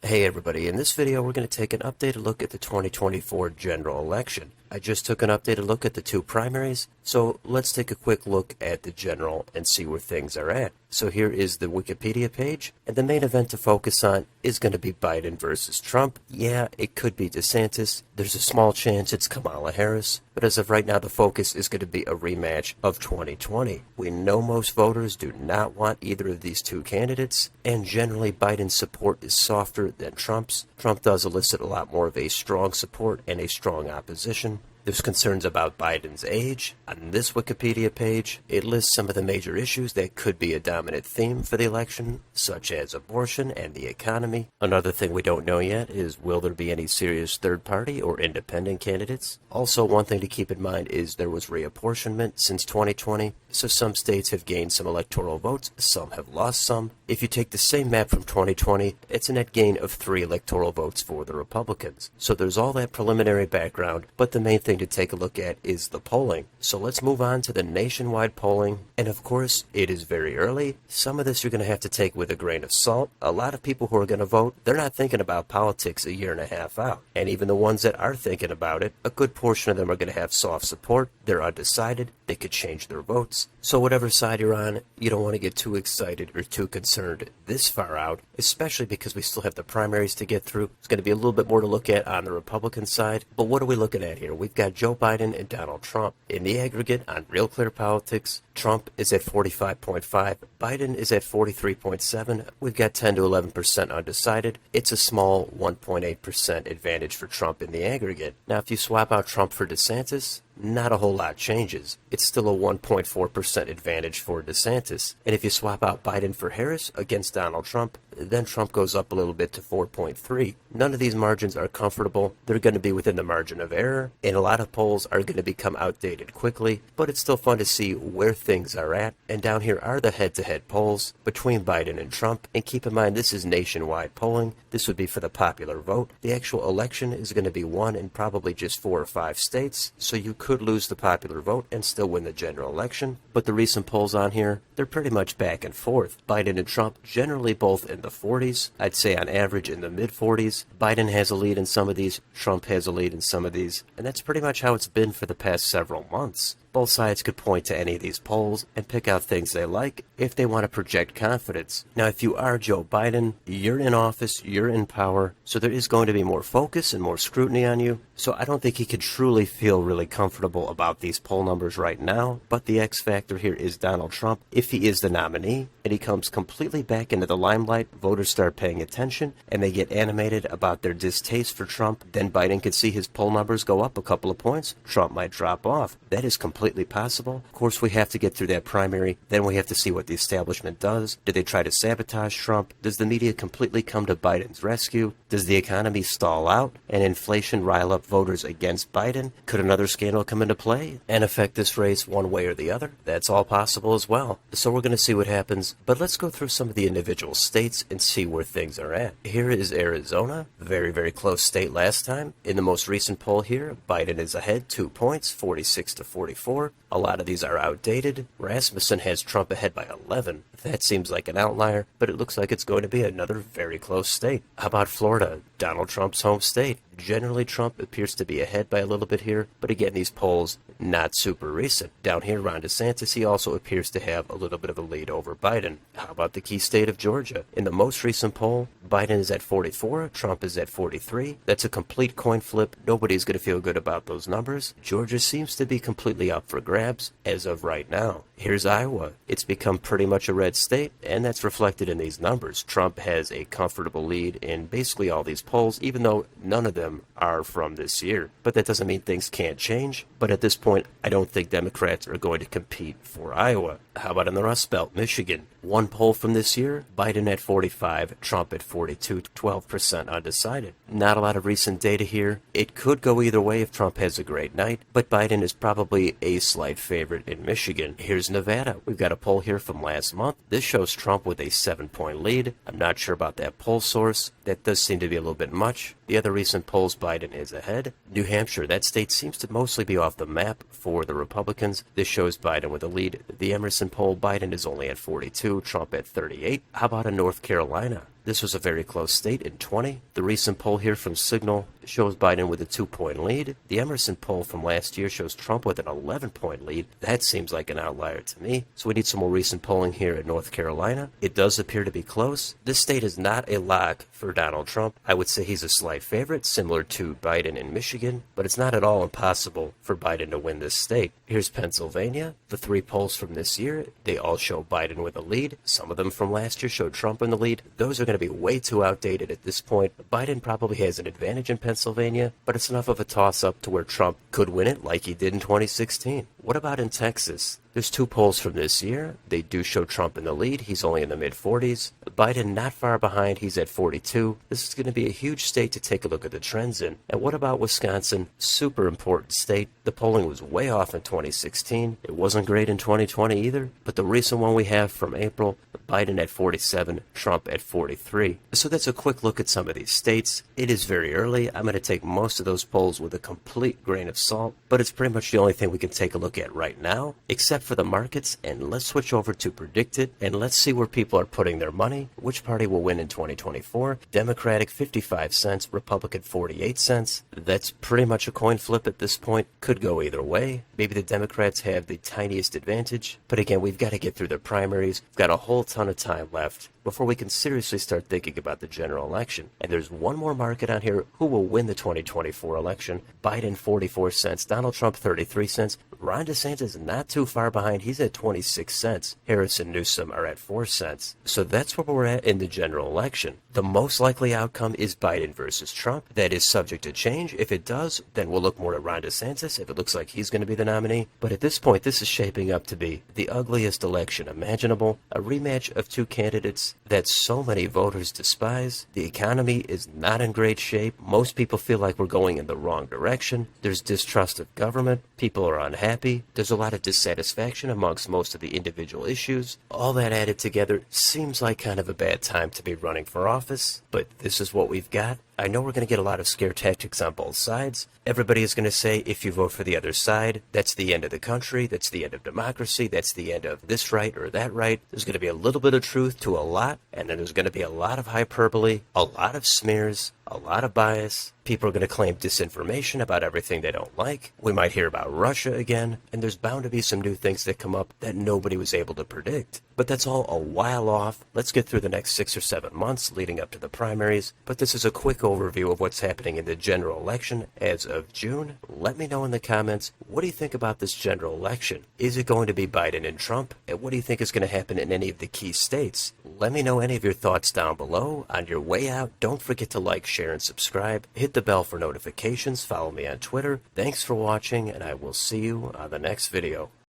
Hey everybody, in this video we're going to take an updated look at the 2024 general election. I just took an updated look at the two primaries, so let's take a quick look at the general and see where things are at. So here is the Wikipedia page, and the main event to focus on is going to be Biden versus Trump. Yeah, it could be DeSantis. There's a small chance it's Kamala Harris, but as of right now the focus is going to be a rematch of 2020. We know most voters do not want either of these two candidates, and generally Biden's support is softer than Trump's. Trump does elicit a lot more of a strong support and a strong opposition. There's concerns about Biden's age. On this Wikipedia page, it lists some of the major issues that could be a dominant theme for the election, such as abortion and the economy. Another thing we don't know yet is, will there be any serious third-party or independent candidates? Also, one thing to keep in mind is there was reapportionment since 2020, so some states have gained some electoral votes, some have lost some. If you take the same map from 2020, it's a net gain of 3 electoral votes for the Republicans. So there's all that preliminary background, but the main thing to take a look at is the polling. So let's move on to the nationwide polling. And of course, it is very early. Some of this you're going to have to take with a grain of salt. A lot of people who are going to vote, they're not thinking about politics a year and a half out. And even the ones that are thinking about it, a good portion of them are going to have soft support. They're undecided. They could change their votes. So whatever side you're on, you don't want to get too excited or too concerned this far out, especially because we still have the primaries to get through. It's going to be a little bit more to look at on the Republican side. But what are we looking at here? We've got Joe Biden and Donald Trump. In the aggregate, on Real Clear Politics, Trump is at 45.5, Biden is at 43.7. We've got 10 to 11% undecided. It's a small 1.8% advantage for Trump in the aggregate. Now, if you swap out Trump for DeSantis, not a whole lot changes. It's still a 1.4% advantage for DeSantis. And if you swap out Biden for Harris against Donald Trump, then Trump goes up a little bit to 4.3. None of these margins are comfortable. They're going to be within the margin of error, and a lot of polls are going to become outdated quickly, but it's still fun to see where things are at. And down here are the head-to-head polls between Biden and Trump. And keep in mind, this is nationwide polling. This would be for the popular vote. The actual election is going to be won in probably just 4 or 5 states, so you could lose the popular vote and still win the general election. But the recent polls on here, they're pretty much back and forth. Biden and Trump generally both in the 40s. I'd say on average in the mid-40s. Biden has a lead in some of these, Trump has a lead in some of these, and that's pretty much how it's been for the past several months. Both sides could point to any of these polls and pick out things they like if they want to project confidence. Now, if you are Joe Biden, you're in office, you're in power, so there is going to be more focus and more scrutiny on you. So I don't think he could truly feel really comfortable about these poll numbers right now. But the X factor here is Donald Trump. If he is the nominee and he comes completely back into the limelight, voters start paying attention and they get animated about their distaste for Trump, then Biden could see his poll numbers go up a couple of points. Trump might drop off. That is completely possible. Of course, we have to get through that primary. Then we have to see what the establishment does. Do they try to sabotage Trump? Does the media completely come to Biden's rescue? Does the economy stall out and inflation rile up voters against Biden? Could another scandal come into play and affect this race one way or the other? That's all possible as well. So we're going to see what happens. But let's go through some of the individual states and see where things are at. Here is Arizona. Very, very close state last time. In the most recent poll here, Biden is ahead 2 points, 46 to 44. A lot of these are outdated. Rasmussen has Trump ahead by 11. That seems like an outlier, but it looks like it's going to be another very close state. How about Florida, Donald Trump's home state? Generally, Trump appears to be ahead by a little bit here, but again, these polls, not super recent. Down here, Ron DeSantis, he also appears to have a little bit of a lead over Biden. How about the key state of Georgia? In the most recent poll, Biden is at 44, Trump is at 43. That's a complete coin flip. Nobody's going to feel good about those numbers. Georgia seems to be completely up for grabs as of right now. Here's Iowa. It's become pretty much a red state, and that's reflected in these numbers. Trump has a comfortable lead in basically all these polls, even though none of them are from this year. But that doesn't mean things can't change. But at this point, I don't think Democrats are going to compete for Iowa. How about in the Rust Belt, Michigan? One poll from this year, Biden at 45, Trump at 42, 12% undecided. Not a lot of recent data here. It could go either way if Trump has a great night, but Biden is probably a slight favorite in Michigan. Here's Nevada. We've got a poll here from last month. This shows Trump with a 7-point lead. I'm not sure about that poll source. That does seem to be a little bit much. The other recent polls, Biden is ahead. New Hampshire, that state seems to mostly be off the map for the Republicans. This shows Biden with a lead. The Emerson poll, Biden is only at 42, Trump at 38. How about in North Carolina? This was a very close state in 20. The recent poll here from Signal shows Biden with a 2-point lead. The Emerson poll from last year shows Trump with an 11-point lead. That seems like an outlier to me. So we need some more recent polling here in North Carolina. It does appear to be close. This state is not a lock for Donald Trump. I would say he's a slight favorite, similar to Biden in Michigan, but it's not at all impossible for Biden to win this state. Here's Pennsylvania. The 3 polls from this year, they all show Biden with a lead. Some of them from last year showed Trump in the lead. Those are going to be way too outdated at this point. Biden probably has an advantage in Pennsylvania, but it's enough of a toss-up to where Trump could win it like he did in 2016. What about in Texas? There's 2 polls from this year. They do show Trump in the lead. He's only in the mid-40s. Biden not far behind. He's at 42. This is going to be a huge state to take a look at the trends in. And what about Wisconsin? Super important state. The polling was way off in 2016. It wasn't great in 2020 either. But the recent one we have from April, Biden at 47, Trump at 43. So that's a quick look at some of these states. It is very early. I'm going to take most of those polls with a complete grain of salt, but it's pretty much the only thing we can take a look at right now, except for the markets. And let's switch over to Predicted, and let's see where people are putting their money. Which party will win in 2024? Democratic 55 cents, Republican 48 cents. That's pretty much a coin flip at this point. Could go either way. Maybe the Democrats have the tiniest advantage, but again, we've got to get through their primaries. We've got a whole ton of time left before we can seriously start thinking about the general election. And there's one more market on here. Who will win the 2024 election? Biden 44 cents, Donald Trump 33 cents. Ron DeSantis not too far behind. He's at 26 cents. Harris and Newsom are at 4 cents. So that's where we're at in the general election. The most likely outcome is Biden versus Trump. That is subject to change. If it does, then we'll look more at Ron DeSantis if it looks like he's going to be the nominee. But at this point, this is shaping up to be the ugliest election imaginable. A rematch of 2 candidates that so many voters despise. The economy is not in great shape. Most people feel like we're going in the wrong direction. There's distrust of government. People are unhappy. There's a lot of dissatisfaction amongst most of the individual issues. All that added together seems like kind of a bad time to be running for office, but this is what we've got. I know we're going to get a lot of scare tactics on both sides. Everybody is going to say, if you vote for the other side, that's the end of the country, that's the end of democracy, that's the end of this right or that right. There's going to be a little bit of truth to a lot, and then there's going to be a lot of hyperbole, a lot of smears, a lot of bias. People are going to claim disinformation about everything they don't like. We might hear about Russia again, and there's bound to be some new things that come up that nobody was able to predict. But that's all a while off. Let's get through the next 6 or 7 months leading up to the primaries. But this is a quick overview of what's happening in the general election as of June. Let me know in the comments, what do you think about this general election? Is it going to be Biden and Trump? And what do you think is going to happen in any of the key states? Let me know any of your thoughts down below. On your way out, don't forget to like, share, and subscribe. Hit the bell for notifications. Follow me on Twitter. Thanks for watching, and I will see you on the next video.